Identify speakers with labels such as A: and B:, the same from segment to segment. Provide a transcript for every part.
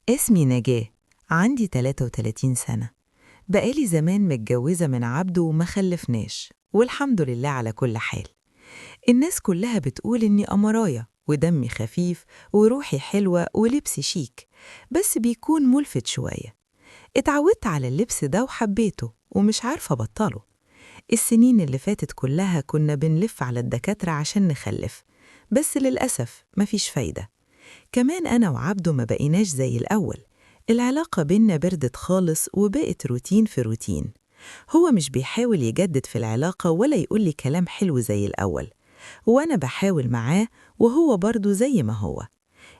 A: اسمي نجاة، عندي 33 سنة. بقالي زمان متجوزة من عبده وما خلفناش، والحمد لله على كل حال. الناس كلها بتقول إني أمراية ودمي خفيف وروحي حلوة ولبسي شيك، بس بيكون ملفت شوية. اتعودت على اللبس ده وحبيته ومش عارفة أبطله. السنين اللي فاتت كلها كنا بنلف على الدكاترة عشان نخلف، بس للأسف مفيش فايدة. كمان أنا وعبده ما بقيناش زي الأول، العلاقة بينا بردت خالص وبقت روتين في روتين. هو مش بيحاول يجدد في العلاقة ولا يقولي كلام حلو زي الأول، وأنا بحاول معاه وهو برضه زي ما هو.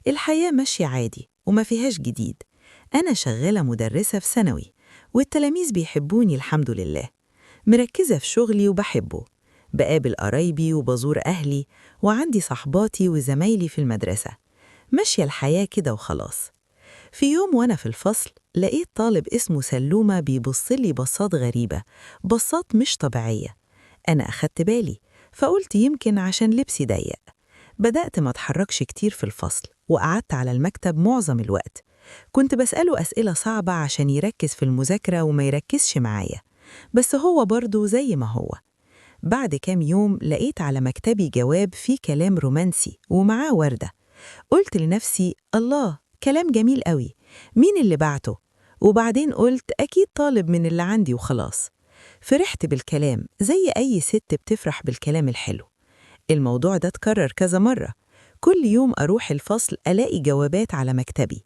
A: الحياة ماشية عادي وما فيهاش جديد. أنا شغالة مدرسة في ثانوي، والتلاميذ بيحبوني الحمد لله. مركزة في شغلي وبحبه، بقابل قرايبي وبزور أهلي، وعندي صحباتي وزمايلي في المدرسة. ماشية الحياة كده وخلاص. في يوم وأنا في الفصل لقيت طالب اسمه سلومة بيبصلي بصات غريبة، بصات مش طبيعية. أنا أخدت بالي، فقلت يمكن عشان لبسي ضيق. بدأت ما أتحركش كتير في الفصل وقعدت على المكتب معظم الوقت. كنت بسأله أسئلة صعبة عشان يركز في المذاكرة وما يركزش معايا، بس هو برضه زي ما هو. بعد كام يوم لقيت على مكتبي جواب فيه كلام رومانسي ومعاه وردة. قلت لنفسي الله، كلام جميل قوي، مين اللي بعته؟ وبعدين قلت أكيد طالب من اللي عندي وخلاص. فرحت بالكلام زي أي ست بتفرح بالكلام الحلو. الموضوع ده اتكرر كذا مرة، كل يوم أروح الفصل ألاقي جوابات على مكتبي.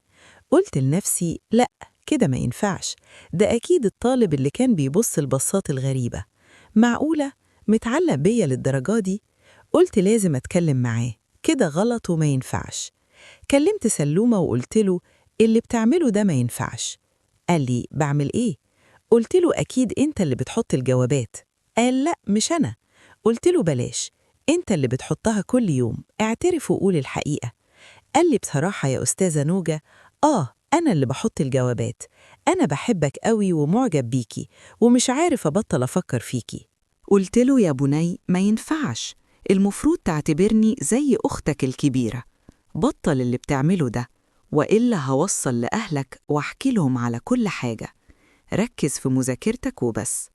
A: قلت لنفسي لأ، كده ما ينفعش، ده أكيد الطالب اللي كان بيبص البصات الغريبة. معقولة؟ متعلق بيا للدرجة دي؟ قلت لازم أتكلم معاه، كده غلط وما ينفعش. كلمت سلومة وقلت له اللي بتعمله ده ما ينفعش. قال لي بعمل إيه؟ قلت له أكيد أنت اللي بتحط الجوابات. قال لأ مش أنا. قلت له بلاش، أنت اللي بتحطها كل يوم، اعترف وقول الحقيقة. قال لي بصراحة يا أستاذة نوجة، أنا اللي بحط الجوابات. أنا بحبك قوي ومعجب بيكي، ومش عارف أبطل أفكر فيكي. قلت له يا بني ما ينفعش، المفروض تعتبرني زي أختك الكبيرة. بطل اللي بتعمله ده، وإلا هوصل لأهلك وأحكي لهم على كل حاجة. ركز في مذاكرتك وبس.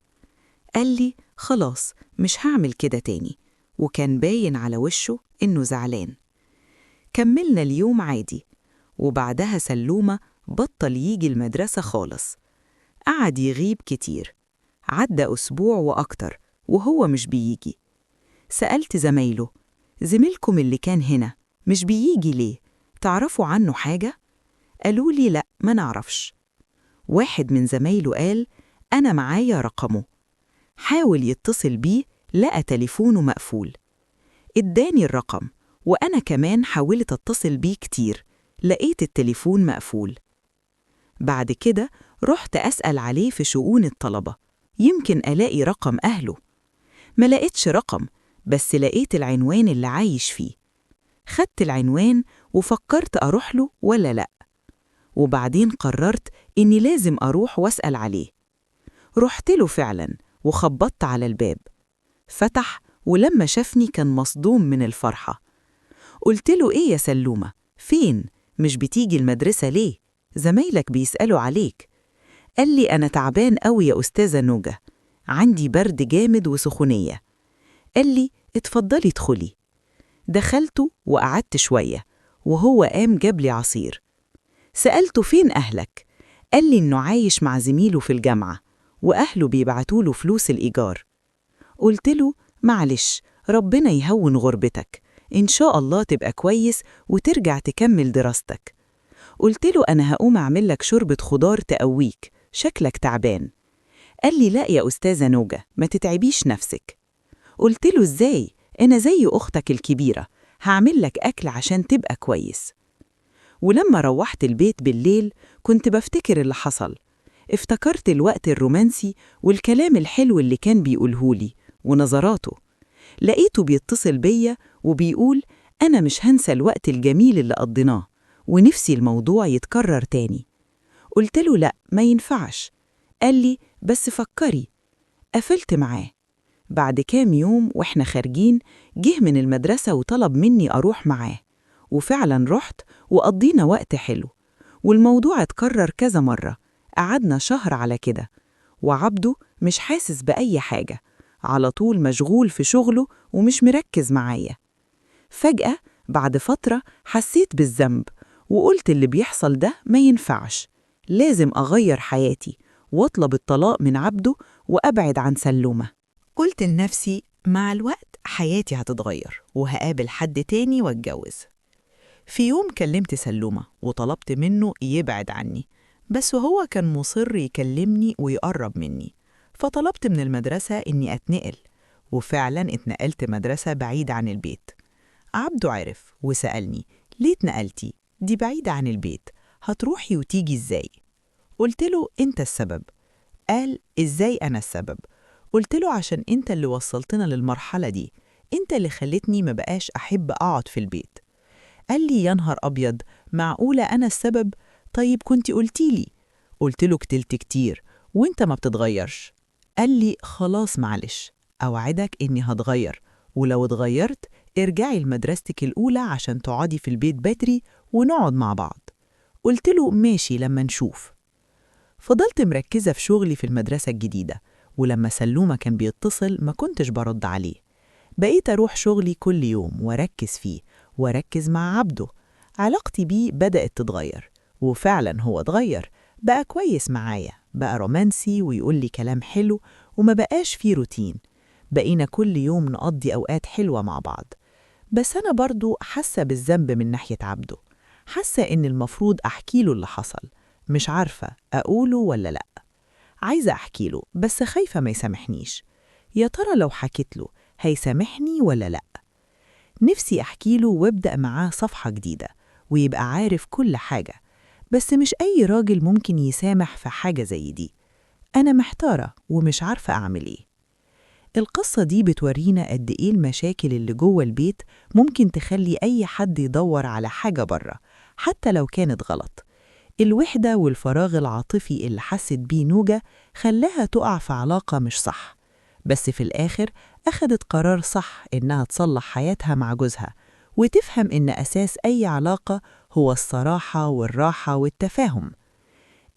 A: قال لي خلاص مش هعمل كده تاني، وكان باين على وشه إنه زعلان. كملنا اليوم عادي، وبعدها سلومة بطل يجي المدرسة خالص. قعد يغيب كتير، عدى أسبوع وأكتر وهو مش بيجي. سألت زمايله، زميلكم اللي كان هنا مش بيجي ليه؟ تعرفوا عنه حاجة؟ قالوا لي لأ ما نعرفش. واحد من زمايله قال أنا معايا رقمه. حاول يتصل بيه، لقى تليفونه مقفول. اداني الرقم، وأنا كمان حاولت أتصل بيه كتير، لقيت التليفون مقفول. بعد كده رحت أسأل عليه في شؤون الطلبة، يمكن ألاقي رقم أهله. ما لقيتش رقم، بس لقيت العنوان اللي عايش فيه. خدت العنوان وفكرت أروح له ولا لأ، وبعدين قررت إني لازم أروح وأسأل عليه. رحت له فعلاً وخبطت على الباب. فتح، ولما شافني كان مصدوم من الفرحة. قلت له إيه يا سلومة؟ فين؟ مش بتيجي المدرسة ليه؟ زمايلك بيسألوا عليك. قال لي أنا تعبان قوي يا أستاذة نوجة، عندي برد جامد وسخونية. قال لي اتفضلي ادخلي. دخلته وقعدت شوية، وهو قام جاب لي عصير. سألته فين أهلك؟ قال لي إنه عايش مع زميله في الجامعة، وأهله بيبعتوله فلوس الإيجار. قلت له معلش، ربنا يهون غربتك، إن شاء الله تبقى كويس وترجع تكمل دراستك. قلت له أنا هقوم أعمل لك شوربة خضار تقويك، شكلك تعبان. قال لي لا يا أستاذة نوجة، ما تتعبيش نفسك. قلت له إزاي؟ أنا زي أختك الكبيرة، هعمل لك أكل عشان تبقى كويس. ولما روحت البيت بالليل كنت بفتكر اللي حصل. افتكرت الوقت الرومانسي والكلام الحلو اللي كان بيقولهولي ونظراته. لقيته بيتصل بيا وبيقول أنا مش هنسى الوقت الجميل اللي قضيناه، ونفسي الموضوع يتكرر تاني. قلت له لأ ما ينفعش. قال لي بس فكري. قفلت معاه. بعد كام يوم وإحنا خارجين جه من المدرسة وطلب مني أروح معاه، وفعلا رحت وقضينا وقت حلو. والموضوع اتكرر كذا مرة. قعدنا شهر على كده، وعبده مش حاسس بأي حاجة، على طول مشغول في شغله ومش مركز معايا. فجأة بعد فترة حسيت بالذنب، وقلت اللي بيحصل ده ما ينفعش، لازم أغير حياتي وأطلب الطلاق من عبده وأبعد عن سلومة. قلت لنفسي مع الوقت حياتي هتتغير وهقابل حد تاني واتجوز. في يوم كلمت سلومة وطلبت منه يبعد عني، بس هو كان مصر يكلمني ويقرب مني، فطلبت من المدرسة إني أتنقل، وفعلا اتنقلت مدرسة بعيد عن البيت. عبده عرف وسألني ليه اتنقلتي؟ دي بعيدة عن البيت، هتروحي وتيجي ازاي؟ قلت له انت السبب. قال ازاي انا السبب؟ قلت له عشان انت اللي وصلتنا للمرحلة دي، انت اللي خلتني ما بقاش احب اقعد في البيت. قال لي يا نهار ابيض، معقولة انا السبب؟ طيب كنتي قلتيلي. قلت له كتلت كتير وانت ما بتتغيرش. قال لي خلاص معلش، اوعدك اني هتغير، ولو اتغيرت ارجعي لمدرستك الأولى عشان تقعدي في البيت بدري ونقعد مع بعض. قلت له ماشي لما نشوف. فضلت مركزة في شغلي في المدرسة الجديدة، ولما سلومة كان بيتصل ما كنتش برد عليه. بقيت أروح شغلي كل يوم وأركز فيه وأركز مع عبده. علاقتي بيه بدأت تتغير، وفعلا هو اتغير، بقى كويس معايا، بقى رومانسي ويقول لي كلام حلو، وما بقاش فيه روتين. بقينا كل يوم نقضي أوقات حلوة مع بعض. بس أنا برضو حاسة بالذنب من ناحية عبده، حاسة إن المفروض أحكيله اللي حصل، مش عارفة أقوله ولا لأ. عايزة أحكيله بس خايفة ما يسامحنيش. يا ترى لو حكيت له هيسامحني ولا لأ؟ نفسي أحكيله وابدأ معاه صفحة جديدة ويبقى عارف كل حاجة، بس مش أي راجل ممكن يسامح في حاجة زي دي. أنا محتارة ومش عارفة أعمل إيه. القصة دي بتورينا قد إيه المشاكل اللي جوه البيت ممكن تخلي أي حد يدور على حاجة بره، حتى لو كانت غلط. الوحدة والفراغ العاطفي اللي حست بيه نوجة خلاها تقع في علاقة مش صح، بس في الآخر أخدت قرار صح إنها تصلح حياتها مع جوزها، وتفهم إن أساس أي علاقة هو الصراحة والراحة والتفاهم.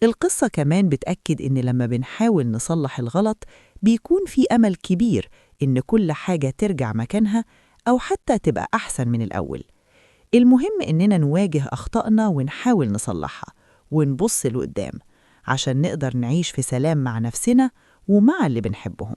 A: القصة كمان بتأكد إن لما بنحاول نصلح الغلط بيكون في أمل كبير إن كل حاجة ترجع مكانها أو حتى تبقى أحسن من الأول. المهم إننا نواجه أخطائنا ونحاول نصلحها ونبص لقدام، عشان نقدر نعيش في سلام مع نفسنا ومع اللي بنحبهم.